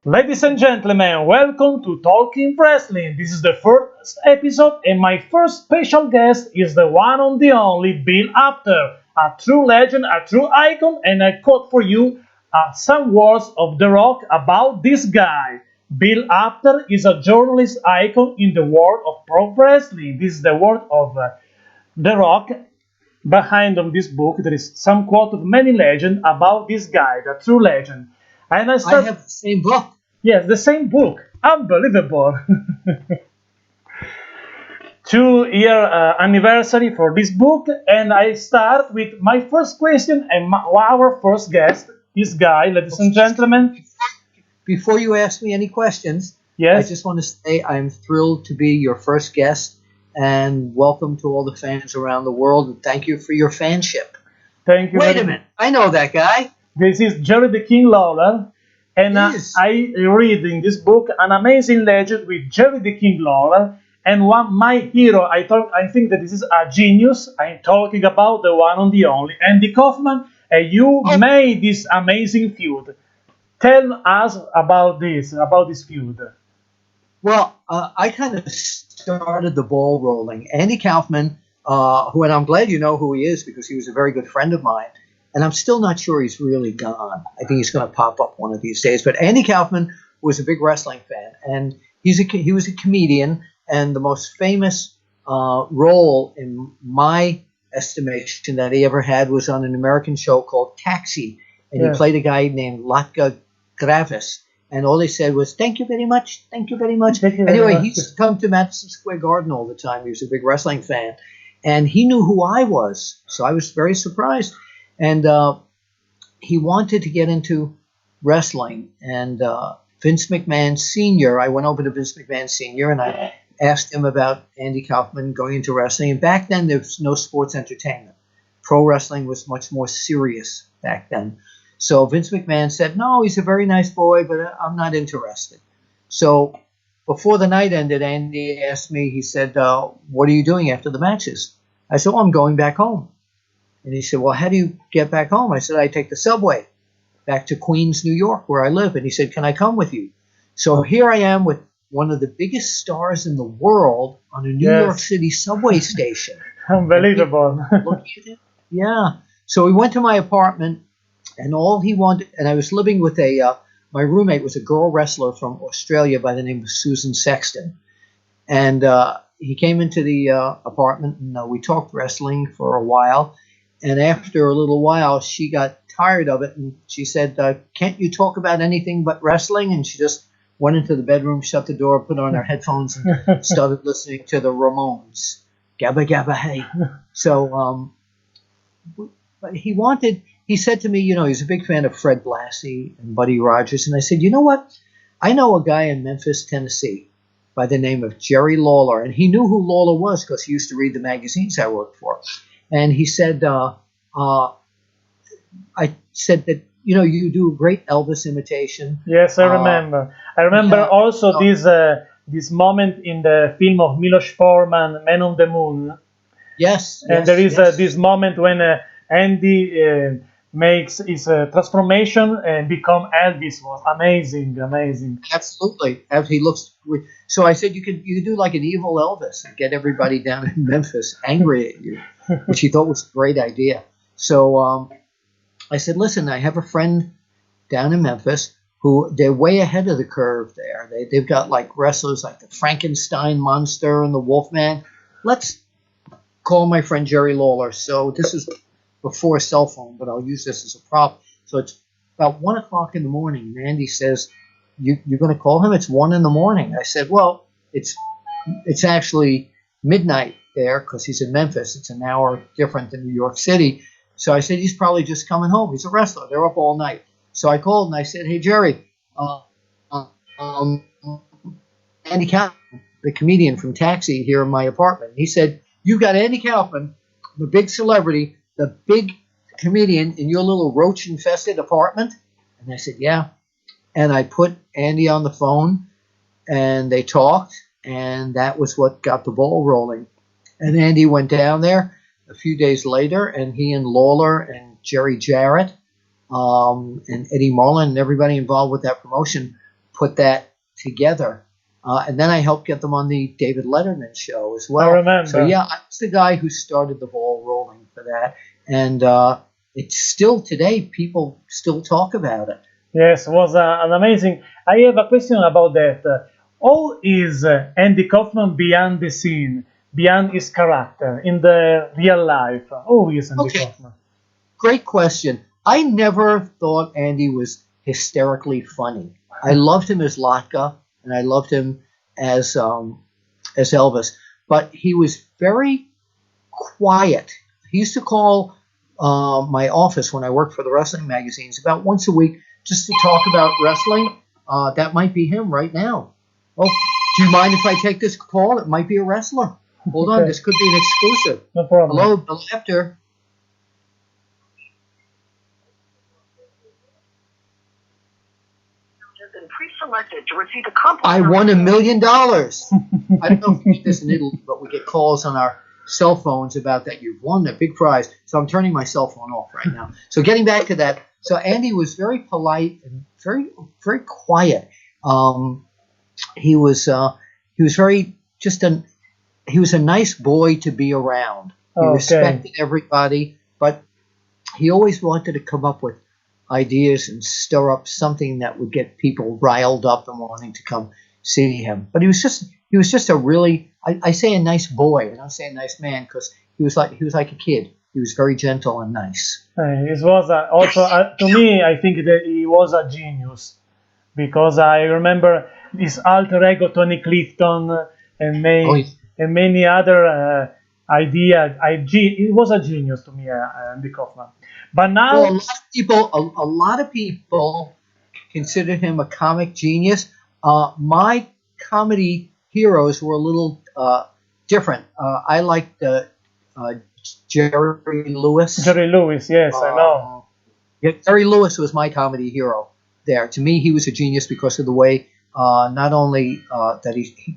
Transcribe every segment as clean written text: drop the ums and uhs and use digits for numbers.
Ladies and gentlemen, welcome to Talking Wrestling. This is the first episode, and my first special guest is the one and the only Bill Apter, a true legend, a true icon, and I quote for you some words of The Rock about this guy. Bill Apter is a journalist icon in the world of pro wrestling. This is the word of The Rock. Behind on this book, there is some quote of many legends about this guy, the true legend. And I have the same book. Yes, the same book. Unbelievable. 2 year anniversary for this book, and I start with my first question and our first guest, this guy, ladies and gentlemen. Before you ask me any questions, Yes. I just want to say I'm thrilled to be your first guest, and welcome to all the fans around the world, and thank you for your fanship. Thank you. Wait a minute, I know that guy. This is Jerry the King Lawler, and Yes. I read in this book an amazing legend with Jerry the King Lawler, and my hero. I think that this is a genius. I'm talking about the one and the only Andy Kaufman, and you made this amazing feud. Tell us about this feud. Well, I kind of started the ball rolling. Andy Kaufman, and I'm glad you know who he is because he was a very good friend of mine. And I'm still not sure he's really gone. I think he's going to pop up one of these days. But Andy Kaufman was a big wrestling fan, and he was a comedian. And the most famous role, in my estimation, that he ever had was on an American show called Taxi, and he played a guy named Latka Gravis. And all they said was, "Thank you very much, thank you very much." Anyway, he used to come to Madison Square Garden all the time. He was a big wrestling fan, and he knew who I was, so I was very surprised. And he wanted to get into wrestling. And Vince McMahon Sr., I went over to Vince McMahon Sr., and I asked him about Andy Kaufman going into wrestling. And back then, there was no sports entertainment. Pro wrestling was much more serious back then. So Vince McMahon said, "No, he's a very nice boy, but I'm not interested." So before the night ended, Andy asked me, he said, "What are you doing after the matches?" I said, "Oh, I'm going back home." And he said, "Well, how do you get back home?" I said, "I take the subway back to Queens, New York, where I live." And he said, "Can I come with you?" So here I am with one of the biggest stars in the world on a New York City subway station. Unbelievable. Yeah. So we went to my apartment, and all he wanted, and I was living with my roommate was a girl wrestler from Australia by the name of Susan Sexton. And he came into the apartment, and we talked wrestling for a while. And after a little while, she got tired of it, and she said, "Can't you talk about anything but wrestling?" And she just went into the bedroom, shut the door, put on her headphones, and started listening to the Ramones. Gabba, gabba, hey. So but he said to me, he's a big fan of Fred Blassie and Buddy Rogers. And I said, "You know what? I know a guy in Memphis, Tennessee by the name of Jerry Lawler." And he knew who Lawler was because he used to read the magazines I worked for. And he said, I said that, you do a great Elvis imitation. Yes, I remember. I remember also this moment in the film of Milos Forman, Man on the Moon. Yes. And there is this moment when Andy makes his transformation and become Elvis. Was amazing. Absolutely. He looks. So I said you could do like an evil Elvis and get everybody down in Memphis angry at you, which he thought was a great idea. So I said, "Listen, I have a friend down in Memphis who they're way ahead of the curve there. They've got like wrestlers like the Frankenstein Monster and the Wolfman. Let's call my friend Jerry Lawler." So this is before a cell phone, but I'll use this as a prop. So it's about 1 o'clock in the morning. And Andy says, You're going to call him? It's 1 in the morning. I said, "Well, it's actually midnight there because he's in Memphis. It's an hour different than New York City." So I said, "He's probably just coming home. He's a wrestler. They're up all night." So I called and I said, "Hey, Jerry, Andy Kaufman, the comedian from Taxi, here in my apartment." He said, "You got Andy Kaufman, the big celebrity, the big comedian in your little roach-infested apartment?" And I said, "Yeah." And I put Andy on the phone, and they talked, and that was what got the ball rolling. And Andy went down there a few days later, and he and Lawler and Jerry Jarrett and Eddie Marlin and everybody involved with that promotion put that together. And then I helped get them on the David Letterman show as well. I remember. So yeah, I was the guy who started the ball rolling for that. And it's still today, people still talk about it. Yes, it was an amazing. I have a question about that. How is Andy Kaufman beyond the scene, beyond his character in the real life? Who is Andy Kaufman? Great question. I never thought Andy was hysterically funny. I loved him as Latka, and I loved him as Elvis, but he was very quiet. He used to call my office when I worked for the wrestling magazines about once a week just to talk about wrestling. That might be him right now. Oh, do you mind if I take this call? It might be a wrestler. Hold on, this could be an exclusive. No problem. Hello, Bill Apter. Pre-selected to receive a compliment. I won $1 million. I don't know if you get this in Italy, but we get calls on our cell phones about that. You've won a big prize. So I'm turning my cell phone off right now. So getting back to that. So Andy was very polite and very, very quiet. He was very he was a nice boy to be around. He respected everybody, but he always wanted to come up with ideas and stir up something that would get people riled up and wanting to come see him. But he was just a really, I say a nice boy, and I say a nice man because he was like a kid. He was very gentle and nice. It was also to me, I think that he was a genius, because I remember his alter ego Tony Clifton and many other ideas. It was a genius to me, Andy Kaufman. But now, well, a lot of people consider him a comic genius. My comedy heroes were a little different. I liked Jerry Lewis. Jerry Lewis, yes, I know. Yeah, Jerry Lewis was my comedy hero there. To me, he was a genius because of the way not only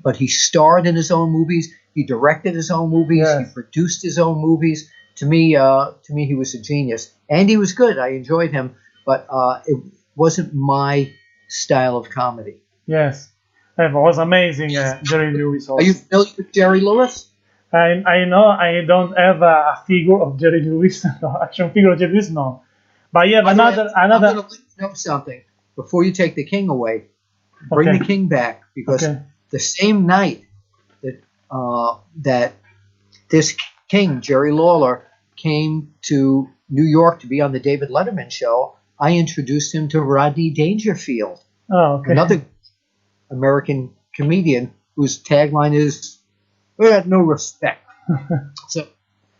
but he starred in his own movies, he directed his own movies, he produced his own movies. To me, he was a genius. Andy was good. I enjoyed him, but it wasn't my style of comedy. Yes, it was amazing, Jerry Lewis. Also. Are you familiar with Jerry Lewis? I know I don't have a figure of Jerry Lewis, no, action figure of Jerry Lewis, no. But you have another. I'm going to let you know something before you take the king away. Bring the king back, because the same night that this king, Jerry Lawler, came to New York to be on the David Letterman show, I introduced him to Rodney Dangerfield, another American comedian whose tagline is, "We have no respect." So,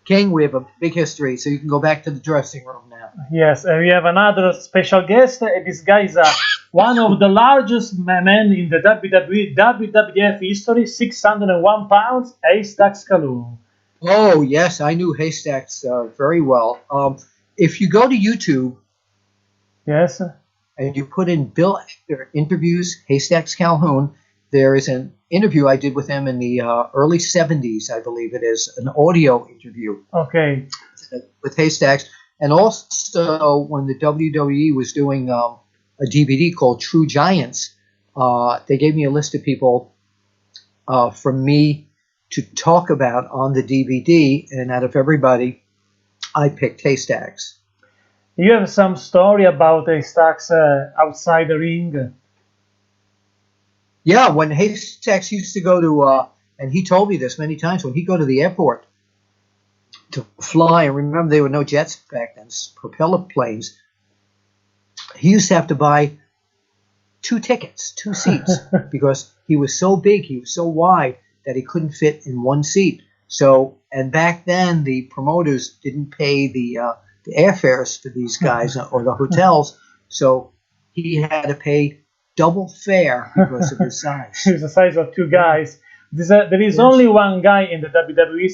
King, we have a big history, so you can go back to the dressing room now. Yes, and we have another special guest. This guy is one of the largest men in the WWF history, 601 pounds, Haystacks Calhoun. Oh, yes, I knew Haystacks very well. If you go to YouTube, yes, and you put in Bill Apter interviews Haystacks Calhoun, there is an interview I did with him in the early 70s, I believe it is, an audio interview. Okay. With Haystacks. And also when the WWE was doing a DVD called True Giants, they gave me a list of people from me to talk about on the DVD, and out of everybody, I picked Haystacks. You have some story about Haystacks outside the ring? Yeah, when Haystacks used to go to, and he told me this many times, when he'd go to the airport to fly, and remember there were no jets back then, propeller planes, he used to have to buy 2 tickets, 2 seats, because he was so big, he was so wide, that he couldn't fit in one seat. So, and back then the promoters didn't pay the airfares for these guys or the hotels, so he had to pay double fare because of his size. He's the size of 2 guys. There is only one guy in the WWE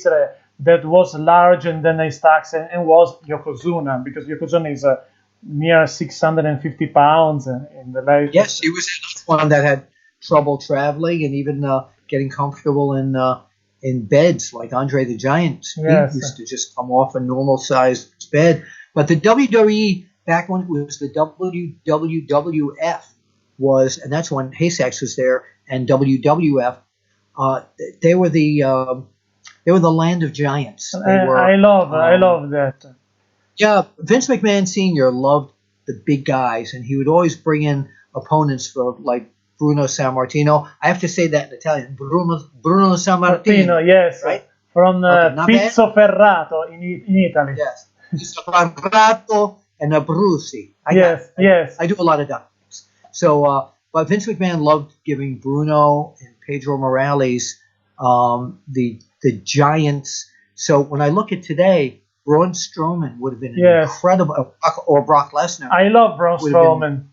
that was larger than Haystacks, and was Yokozuna, because Yokozuna is near 650 pounds in the life. Yes, he was one that had trouble traveling and even getting comfortable in beds, like Andre the Giant. Yes. He used to just come off a normal-sized bed. But the WWE, back when it was the WWF, was, and that's when Haystacks was there, and WWF. Uh, they were the land of giants. They were. I love that. Yeah, Vince McMahon Sr. loved the big guys, and he would always bring in opponents for like Bruno Sammartino. I have to say that in Italian. Bruno Sammartino. Yes, right? From Okay, not bad. Pizzo Ferrato in Italy. Yes. Ferrato and Abruzzi. Yes. I do a lot of documents. So, but Vince McMahon loved giving Bruno and Pedro Morales the giants. So when I look at today, Braun Strowman would have been an incredible, or Brock Lesnar. I love Braun Strowman.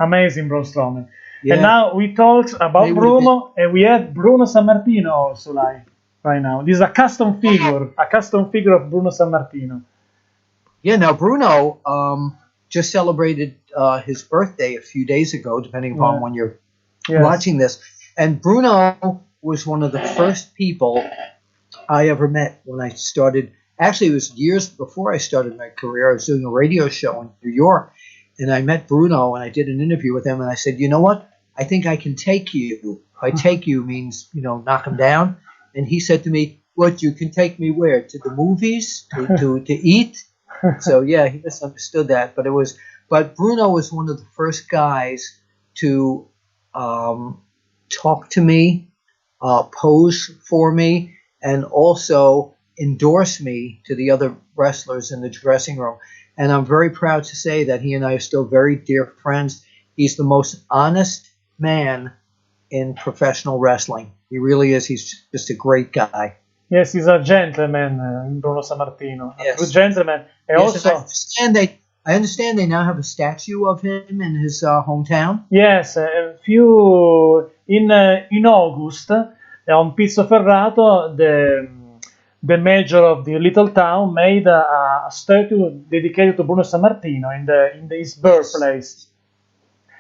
Amazing Braun Strowman. Yeah. And now we talked about Bruno, and we have Bruno Sammartino also live right now. This is a custom figure of Bruno Sammartino. Yeah, now Bruno just celebrated his birthday a few days ago, depending upon when you're watching this. And Bruno was one of the first people I ever met when I started. Actually, it was years before I started my career. I was doing a radio show in New York, and I met Bruno, and I did an interview with him, and I said, you know what? I think I can take you. By take you means, knock him down. And he said to me, what, you can take me where? To the movies? To eat? So, yeah, he misunderstood that. But Bruno was one of the first guys to talk to me, pose for me, and also endorse me to the other wrestlers in the dressing room. And I'm very proud to say that he and I are still very dear friends. He's the most honest man in professional wrestling. He really is. He's just a great guy. Yes, he's a gentleman, Bruno Sammartino. Yes. A true gentleman. And yes, also, I understand they now have a statue of him in his hometown. Yes, a few in August on Pizzo Ferrato, the mayor of the little town made a statue dedicated to Bruno Sammartino in his birthplace.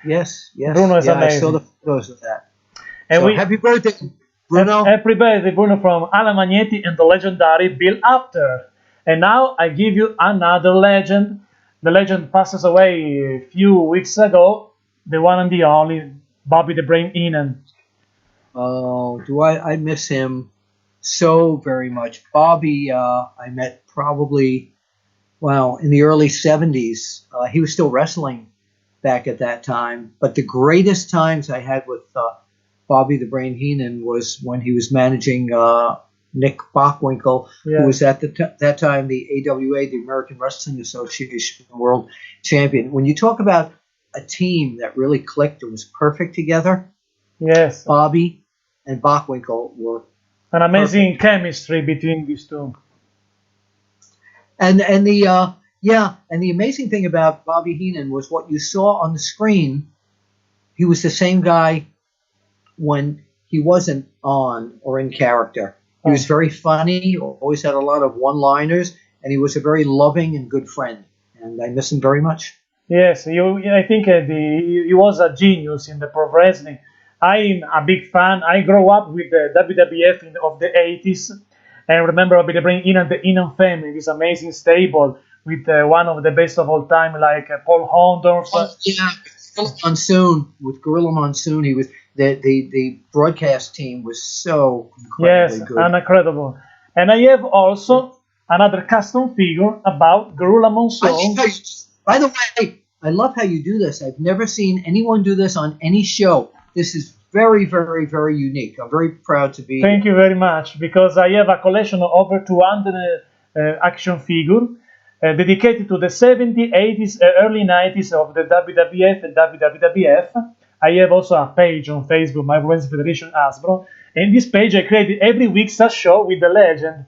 Yes. Bruno is amazing. I saw the photos of that. And so happy birthday, Bruno. Happy birthday, Bruno, from Alan Magnetti and the legendary Bill Apter. And now I give you another legend. The legend passes away a few weeks ago. The one and the only Bobby the Brain Heenan. Oh, I miss him so very much. Bobby, I met probably, in the early 70s. He was still wrestling back at that time. But the greatest times I had with Bobby the Brain Heenan was when he was managing Nick Bockwinkel, who was at that time the AWA, the American Wrestling Association World Champion. When you talk about a team that really clicked and was perfect together, yes, Bobby and Bockwinkel were an amazing chemistry between these two. And the amazing thing about Bobby Heenan was what you saw on the screen. He was the same guy when he wasn't on or in character. He was very funny, always had a lot of one-liners, and he was a very loving and good friend. And I miss him very much. Yes, I think he was a genius in the pro wrestling. I'm a big fan. I grew up with the WWF of the 80s. And remember Bobby the Brain Heenan, the Heenan family, this amazing stable with one of the best of all time, like Paul Hondorf. Monsoon, with Gorilla Monsoon, he was the broadcast team was so incredibly good. Yes, incredible. And I have also another custom figure about Gorilla Monsoon. By the way, I love how you do this. I've never seen anyone do this on any show. This is very, very, very unique. I'm very proud to be. Thank you very much, because I have a collection of over 200 action figures dedicated to the 70s, 80s, early 90s of the WWF and WWF. I have also a page on Facebook, My Wrestling Federation Hasbro. And this page I created every week a show with the legend.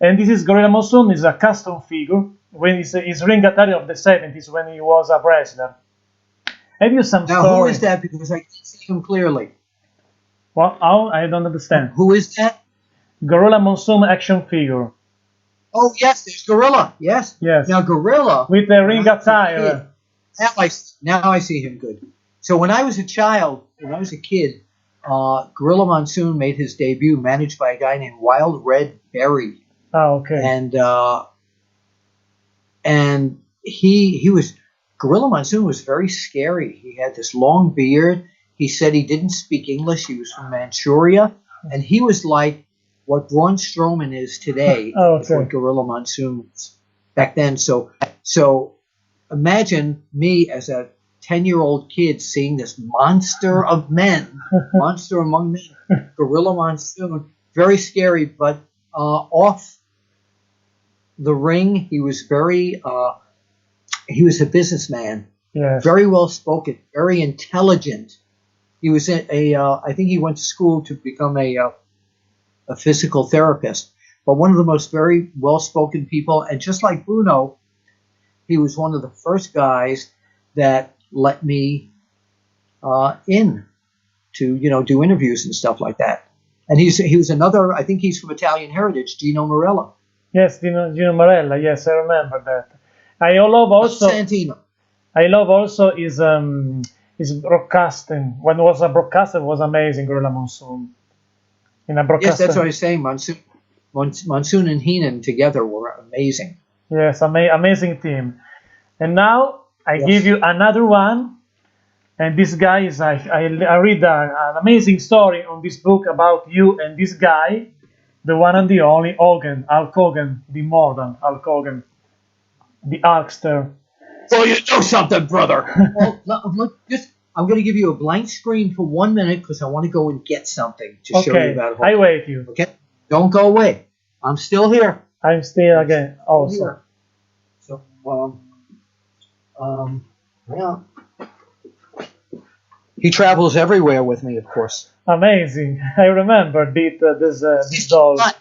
And this is Gorilla Monsoon, is a custom figure. When he's ring attire of the 70s when he was a wrestler. Have you some now, story? Who is that? Because I can't see him clearly. Well, I don't understand. Who is that? Gorilla Monsoon action figure. Oh, yes, there's Gorilla. Yes. Now, Gorilla. With the ring attire. Now I see him good. So when I was a child, when I was a kid, Gorilla Monsoon made his debut managed by a guy named Wild Red Berry. Oh, okay. And he was Gorilla Monsoon was very scary. He had this long beard. He said he didn't speak English. He was from Manchuria, and he was like what Braun Strowman is today. Is what Gorilla Monsoon was back then. So imagine me as a 10-year-old kid seeing this monster of men, monster among men, Gorilla Monsoon. Very scary, but off the ring, he was he was a businessman, very well spoken, very intelligent. He was I think he went to school to become a physical therapist, but one of the most very well spoken people. And just like Bruno, he was one of the first guys that let me in to do interviews and stuff like that. And he was another. I think he's from Italian heritage, Gino Morella. Yes, Gino Morella. Yes, I remember that. I love also. Santino. I love also his broadcasting. When it was a broadcaster, it was amazing. Gorilla Monsoon. In a broadcaster. Yes, that's what I was saying. Monsoon and Heenan together were amazing. Yes, amazing team. And now I give you another one. And this guy is, I read an amazing story on this book about you and this guy, the one and the only Hogan, Hulk Hogan, the modern Hulk Hogan, the Hulkster. Well, you know something, brother. Well, I'm going to give you a blank screen for 1 minute because I want to go and get something to show you about Hulk. I wait you. Okay, don't go away. I'm still here. I'm still again also. So, yeah. He travels everywhere with me, of course. Amazing. I remember this doll. What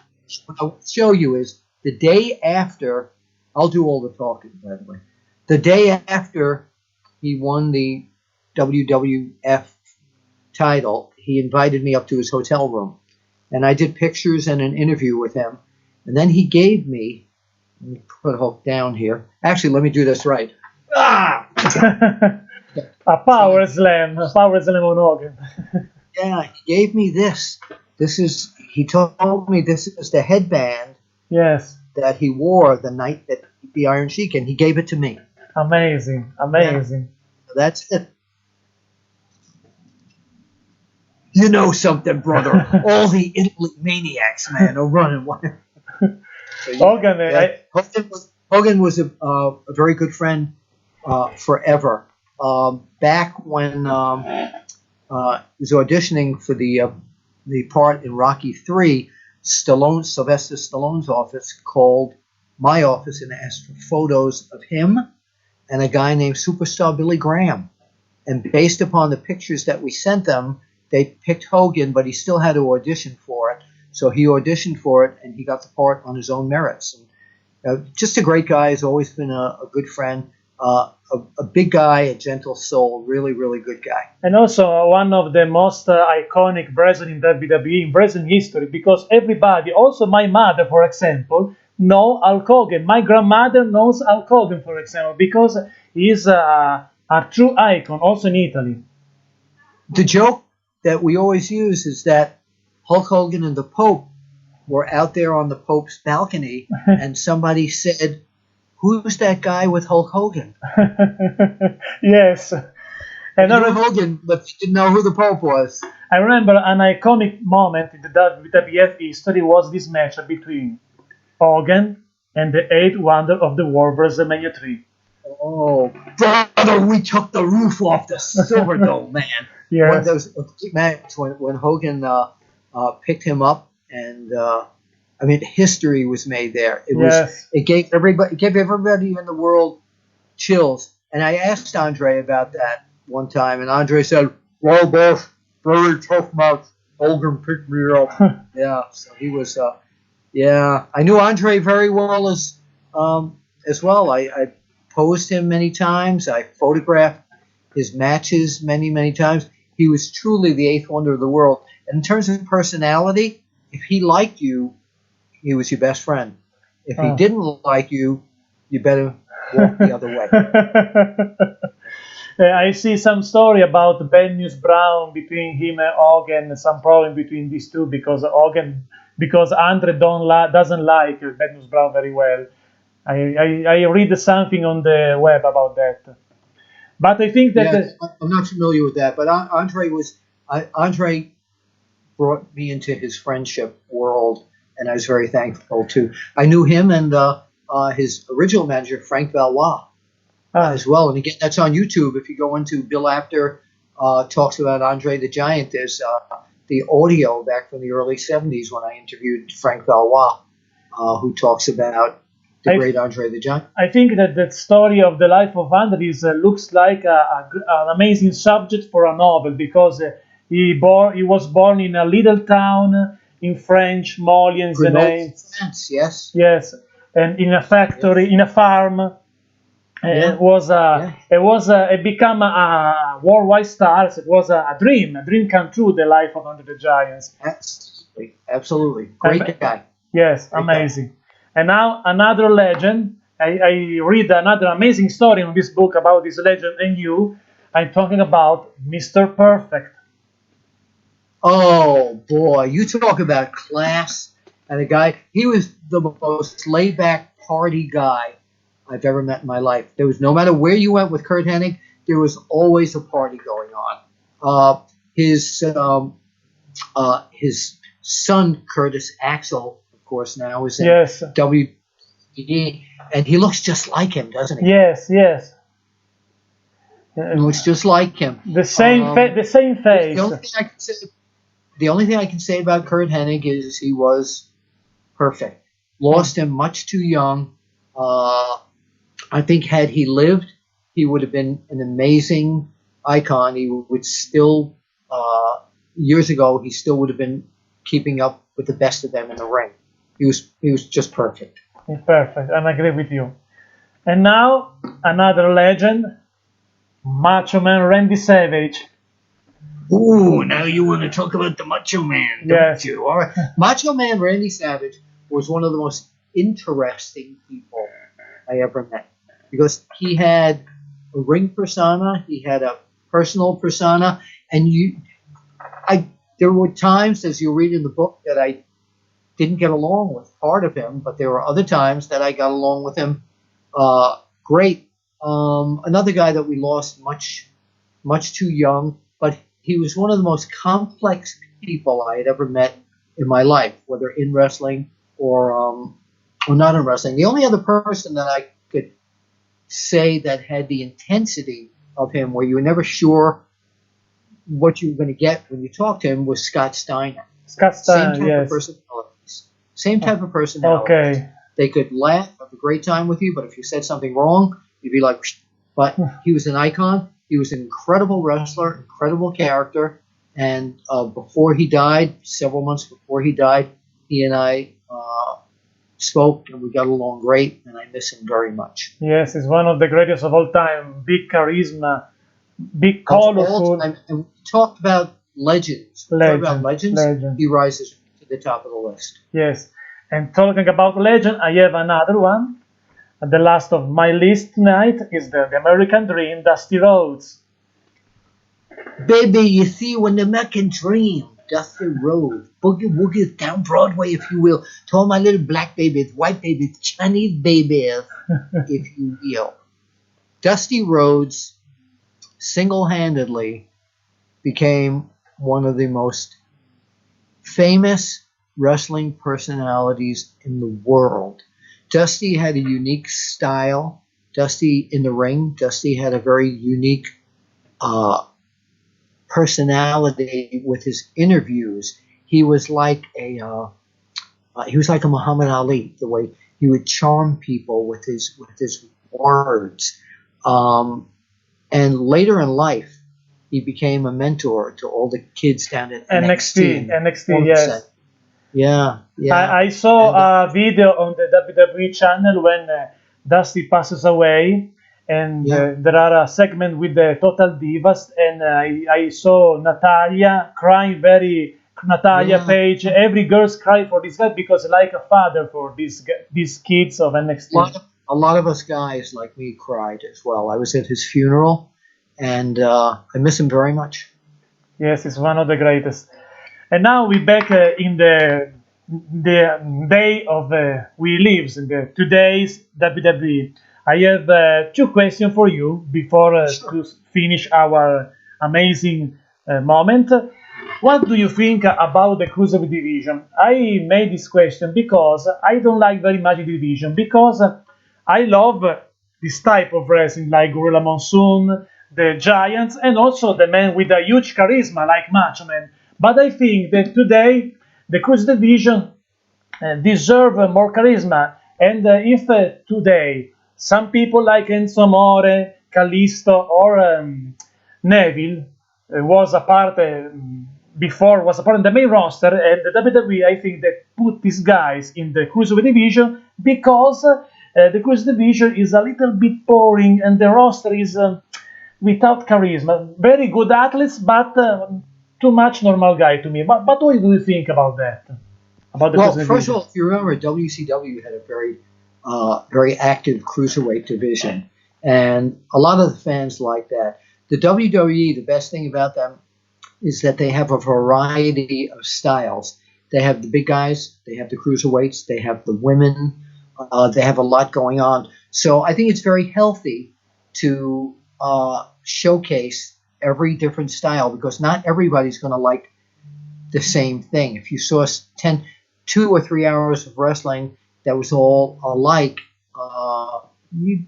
I'll show you is the day after, I'll do all the talking, by the way. The day after he won the WWF title, he invited me up to his hotel room. And I did pictures and an interview with him. And then he gave me, let me put Hulk down here. Actually, let me do this right. Ah! A power slam on Hogan. Yeah, he gave me this. He told me this is the headband. Yes. That he wore the night that he beat the Iron Sheik, and he gave it to me. Amazing. Yeah. That's it. You know something, brother. All the Italy maniacs, man, are running wild. So, Hogan, Hogan was a very good friend forever. Back when he was auditioning for the part in Rocky III, Sylvester Stallone's office called my office and asked for photos of him and a guy named Superstar Billy Graham. And based upon the pictures that we sent them, they picked Hogan, but he still had to audition for it. So he auditioned for it, and he got the part on his own merits. And, just a great guy. He's always been a good friend. A big guy, a gentle soul, really, really good guy. And also one of the most iconic wrestlers in WWE, in wrestling history, because everybody, also my mother, for example, know Hulk Hogan. My grandmother knows Hulk Hogan, for example, because he's a true icon, also in Italy. The joke that we always use is that Hulk Hogan and the Pope were out there on the Pope's balcony, and somebody said, "Who's that guy with Hulk Hogan?" Yes. And you knew Hogan, but you didn't know who the Pope was. I remember an iconic moment in the WWF history was this match between Hogan and the Eighth Wonder of the World, WrestleMania 3. Oh, brother, we took the roof off the Silverdome, man. Yes. There was a big match when Hogan picked him up, and I mean, history was made there. It gave everybody in the world chills. And I asked Andre about that one time, and Andre said, "Well, boss, very tough match. Hogan picked me up." Yeah, so he was. Yeah, I knew Andre very well as well. I posed him many times. I photographed his matches many times. He was truly the eighth wonder of the world. And in terms of personality, if he liked you, he was your best friend. If he didn't like you, you better walk the other way. I see some story about Ben News Brown between him and Hogan, some problem between these two because Andre doesn't like Ben News Brown very well. I read something on the web about that. But I think that I'm not familiar with that, but Andre brought me into his friendship world, and I was very thankful too. I knew him and his original manager, Frank Valois, as well. And again, that's on YouTube. If you go into Bill Apter talks about Andre the Giant, there's the audio back from the early 70s when I interviewed Frank Valois, who talks about the great Andre the Giant. I think that the story of the life of Andre looks like an amazing subject for a novel, because he was born in a little town in French, Moulins, the name. France, yes. Yes, and in a factory, in a farm. It became a worldwide star. It was a dream come true. The life of Andre the Giant. Absolutely, great guy. Yes, great amazing. Guy. And now another legend. I read another amazing story in this book about this legend and you. I'm talking about Mr. Perfect. Oh boy, you talk about class and a guy. He was the most laid-back party guy I've ever met in my life. There was, no matter where you went with Kurt Hennig, there was always a party going on. His son Curtis Axel, of course, now is in WD, and he looks just like him, doesn't he? Yes. He looks just like him. The same face. The only thing I can say about Kurt Hennig is he was perfect. Lost him much too young. I think had he lived, he would have been an amazing icon. He would still, years ago, he still would have been keeping up with the best of them in the ring. He was just perfect. Perfect, I agree with you. And now, another legend, Macho Man Randy Savage. Ooh, now you want to talk about the Macho Man, don't you? All right. Macho Man Randy Savage was one of the most interesting people I ever met, because he had a ring persona, he had a personal persona, and there were times, as you read in the book, that I didn't get along with part of him, but there were other times that I got along with him great. Another guy that we lost much too young, but he was one of the most complex people I had ever met in my life, whether in wrestling or not in wrestling. The only other person that I could say that had the intensity of him, where you were never sure what you were going to get when you talked to him, was Scott Steiner. Scott Steiner, Same type of personality. Okay. They could laugh, have a great time with you, but if you said something wrong, you'd be like, psh. But he was an icon. He was an incredible wrestler, incredible character. And before he died, several months before he died, he and I spoke, and we got along great, and I miss him very much. Yes, he's one of the greatest of all time. Big charisma, big colorful. And we talked about legends. He rises to the top of the list. Yes, and talking about legend, I have another one. The last of my list tonight is the American Dream, Dusty Rhodes. Baby, you see, when the American Dream, Dusty Rhodes, boogie woogie down Broadway, if you will, to all my little black babies, white babies, Chinese babies, if you will. Dusty Rhodes single-handedly became one of the most famous wrestling personalities in the world. Dusty had a unique style. Dusty in the ring, Dusty had a very unique personality with his interviews. He was like a Muhammad Ali, the way he would charm people with his words. And later in life, he became a mentor to all the kids down at NXT. NXT, yes. Yeah. I saw a video on the WWE channel when Dusty passes away, and there are a segment with the Total Divas, and I saw Natalia crying Paige. Every girl's crying for this guy because like a father for these kids of NXT. A lot of us guys like me cried as well. I was at his funeral, and I miss him very much. Yes, he's one of the greatest. And now we're back in the day of we lives in the today's WWE. I have two questions for you before Sure. to finish our amazing moment. What do you think about the cruiserweight division? I made this question because I don't like very much the division because I love this type of wrestling like Gorilla Monsoon, the Giants, and also the men with a huge charisma like Macho Man. But I think that today the cruiser division deserve more charisma. And if today some people like Enzo Amore, Callisto, or Neville was a part before was a part of the main roster, and the WWE I think they put these guys in the cruiserweight division because the cruiserweight division is a little bit boring and the roster is without charisma. Very good athletes, but too much normal guy to me. But what do you think about that? About the Well, cruiserweight first of division? all, if you remember, WCW had a very active cruiserweight division, and a lot of the fans like that. The WWE, the best thing about them is that they have a variety of styles. They have the big guys, they have the cruiserweights, they have the women, they have a lot going on. So I think it's very healthy to showcase every different style because not everybody's going to like the same thing. If you saw 2 or 3 hours of wrestling that was all alike,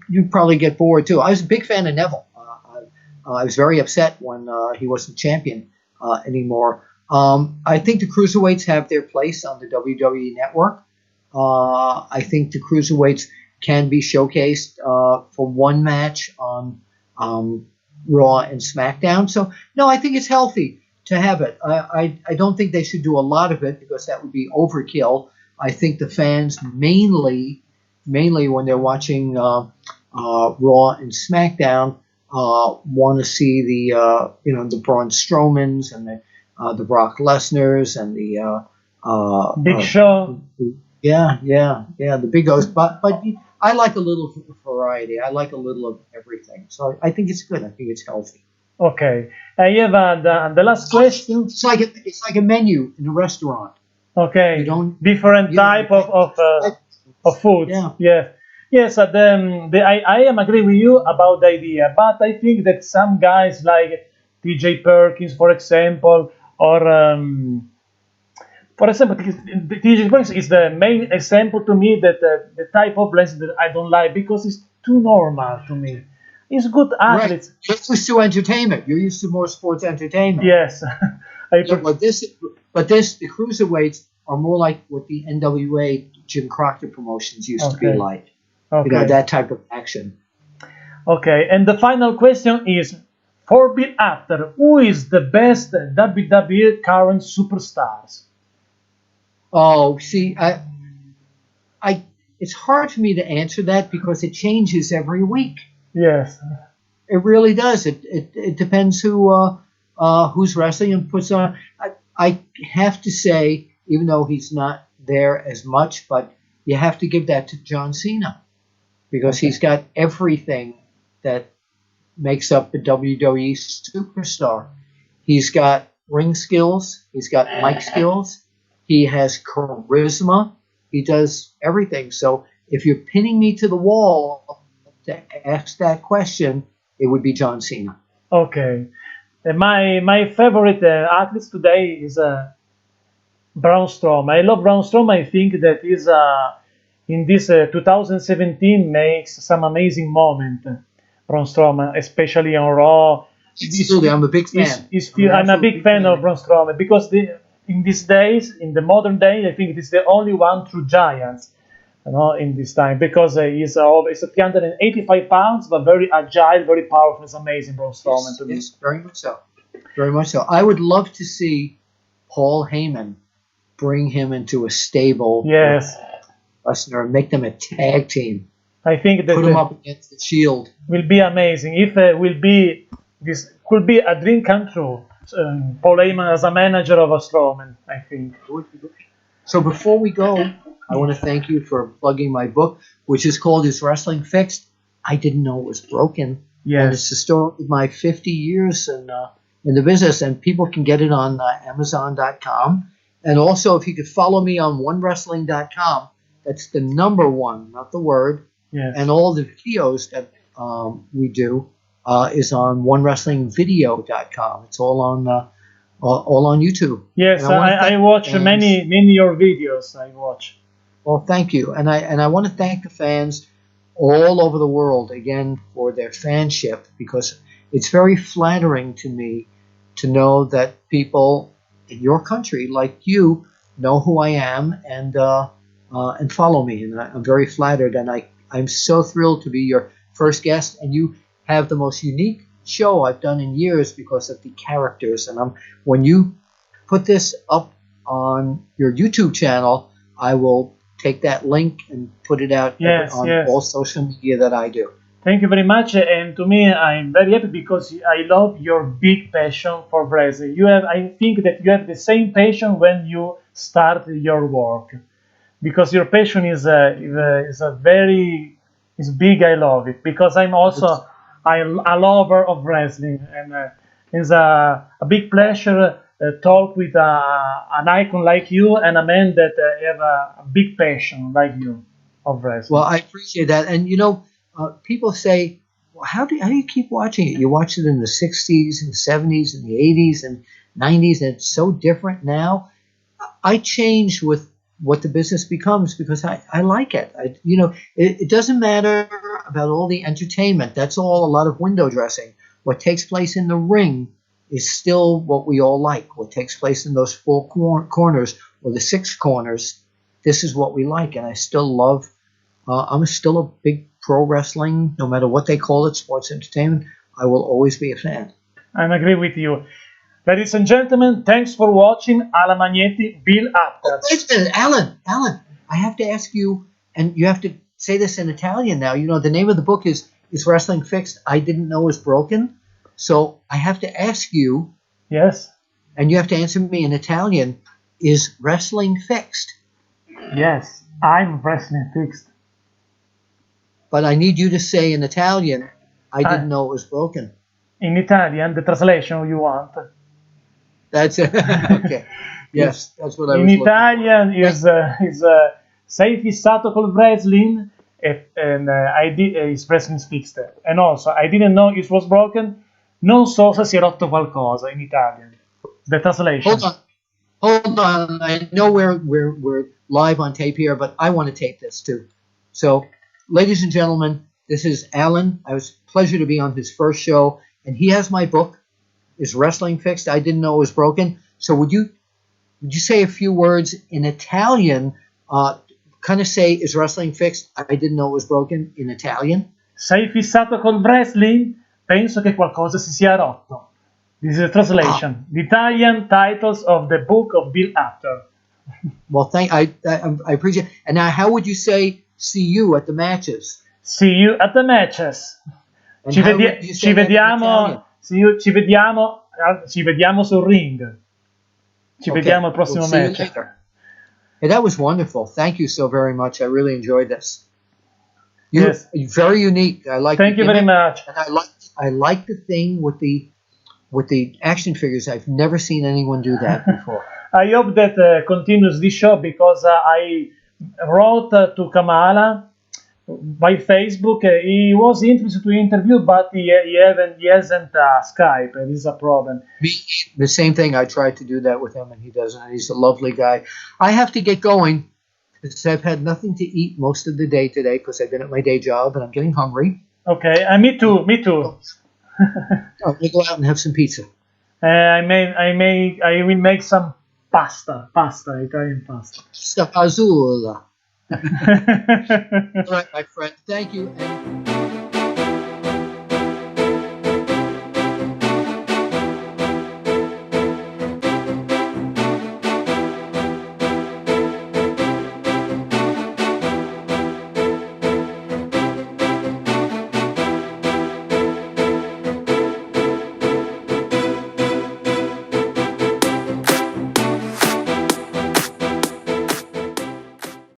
you'd probably get bored too. I was a big fan of Neville. I was very upset when he wasn't champion anymore. I think the cruiserweights have their place on the WWE network. I think the cruiserweights can be showcased for one match on Raw and SmackDown. So, no, I think it's healthy to have it. I don't think they should do a lot of it because that would be overkill. I think the fans mainly when they're watching Raw and SmackDown want to see the Braun Strowmans and the Brock Lesnar's and the Big Show. the Big O's. But I like a little variety. I like a little of everything. So I think it's good. I think it's healthy. Okay. I have the last question. It's like a menu in a restaurant. Okay. You don't Different you type of foods. Yeah. Yes. Yes. I am agree with you about the idea, but I think that some guys like T.J. Perkins, for example, or T.J. Perkins is the main example to me that the type of wrestling that I don't like because it's too normal to me. He's good Right. athletes. You're used to entertainment. You're used to more sports entertainment. Yes. Yeah, the cruiserweights are more like what the NWA Jim Crockett promotions used to be Okay. like. Okay. That type of action. Okay, and the final question is for Bill Apter, who is the best WWE current superstars? Oh, see, it's hard for me to answer that because it changes every week. Yes. It really does. It depends who's wrestling and puts on. I have to say, even though he's not there as much, but you have to give that to John Cena because he's got everything that makes up a WWE superstar. He's got ring skills. He's got mic skills. He has charisma. He does everything. So if you're pinning me to the wall to ask that question, it would be John Cena. Okay. My favorite athlete today is Braun Strowman. I love Braun Strowman. I think that is in this 2017 makes some amazing moment. Braun Strowman, especially on Raw. Absolutely, I'm a big fan. I'm a big fan of Braun Strowman because in these days, in the modern day, I think it is the only one true giant. In this time because he's 385 pounds, but very agile, very powerful. It's amazing, Braun Strowman to me. Yes, very much so. Very much so. I would love to see Paul Heyman bring him into a stable. Yes. Lesnar and make them a tag team. I think that Put them up against the Shield. Will be amazing. If this could be a dream come true. Paul Heyman as a manager of a Strowman, I think. So before we go, I want to thank you for plugging my book, which is called Is Wrestling Fixed? I didn't know it was broken. Yes. And it's the story of my 50 years in the business, and people can get it on Amazon.com. And also, if you could follow me on OneWrestling.com, that's the number one, not the word, Yes. And all the videos that we do is on OneWrestlingVideo.com. It's all on YouTube. Yes, And wanna I thank watch fans. many your videos. I watch. Well, thank you, and I want to thank the fans all over the world again for their fanship, because it's very flattering to me to know that people in your country, like you, know who I am and follow me, and I'm very flattered, and I'm so thrilled to be your first guest, and you have the most unique show I've done in years because of the characters, and when you put this up on your YouTube channel, I will take that link and put it out on all social media that I do. Thank you very much, and to me, I'm very happy because I love your big passion for wrestling. I think that you have the same passion when you start your work, because your passion is big. I love it because I'm also a lover of wrestling, and it's a big pleasure talk with an icon like you and a man that have a big passion like you of wrestling. Well, I appreciate that, and people say, well, how do you keep watching it? You watched it in the 60s and the 70s and the 80s and 90s, and it's so different now. I change with what the business becomes because I like it. It doesn't matter about all the entertainment. That's all a lot of window dressing. What takes place in the ring is still what we all like. What takes place in those four corners or the six corners, this is what we like. And I still love, I'm still a big pro wrestling, no matter what they call it, sports entertainment. I will always be a fan. I agree with you. Ladies and gentlemen, thanks for watching Alan Magnetti, Bill Apter. Wait a minute, Alan, I have to ask you, and you have to say this in Italian now. The name of the book is Wrestling Fixed? I Didn't Know It Was Broken. So I have to ask you. Yes. And you have to answer me in Italian. Is wrestling fixed? Yes, I'm wrestling fixed. But I need you to say in Italian, I didn't know it was broken. In Italian, the translation you want. That's it. Okay. Yes, that's what I was in Italian for. is sei fissato col wrestling and is wrestling fixed. And also, I didn't know it was broken. Non so se si è rotto qualcosa in Italian. The translation. Hold on. I know we're live on tape here, but I want to tape this too. So, ladies and gentlemen, this is Alan. It was a pleasure to be on his first show, and he has my book. Is Wrestling Fixed? I Didn't Know It Was Broken. So would you say a few words in Italian? Kind of say, is wrestling fixed? I didn't know it was broken in Italian. Sei fissato col wrestling? Penso che qualcosa si sia rotto. This is a translation. The Italian titles of the book of Bill Apter. Well, I appreciate it. And now, how would you say see you at the matches? See you at the matches. Ci vediamo sul ring. Ci vediamo al prossimo match. Hey, that was wonderful. Thank you so very much. I really enjoyed this. You're very unique. I like. Thank you very much. And I like the thing with the action figures. I've never seen anyone do that before. I hope that continues this show because I wrote to Kamala by Facebook. He was interested to interview, but he hasn't Skype. This is a problem. The same thing. I tried to do that with him, and he doesn't. He's a lovely guy. I have to get going because I've had nothing to eat most of the day today because I've been at my day job and I'm getting hungry. Okay, me too. I'm gonna go out and have some pizza. I will make some pasta, Italian pasta. Spazzola. All right, my friend. Thank you. And